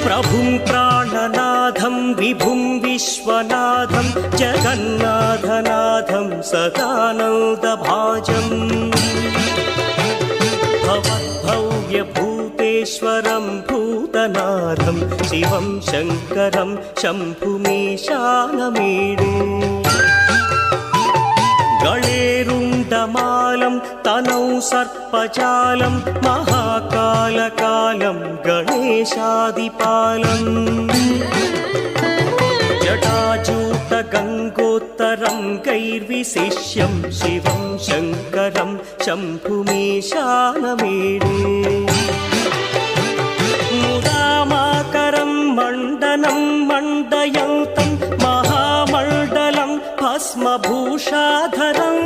प्रभुं प्राणनाथं विभुं विश्वनाथं जगन्नाथनाथं सदानन्दभाजम् भवद्भव्यभूतेश्वरं भूतनाथं शिवं शङ्करं शम्भुमीशानमीडे गणेरुण्डमालं तनौ सर्पजालं महाकालकालं गणेशादिपालम् जटाजूटगङ्गोत्तरं गैर्विशिष्यं शिवं शङ्करं शम्भुमीशानमीडे मुदामाकरं मण्डनं मण्डयन्तं महामण्डलं भस्मभूषाधरं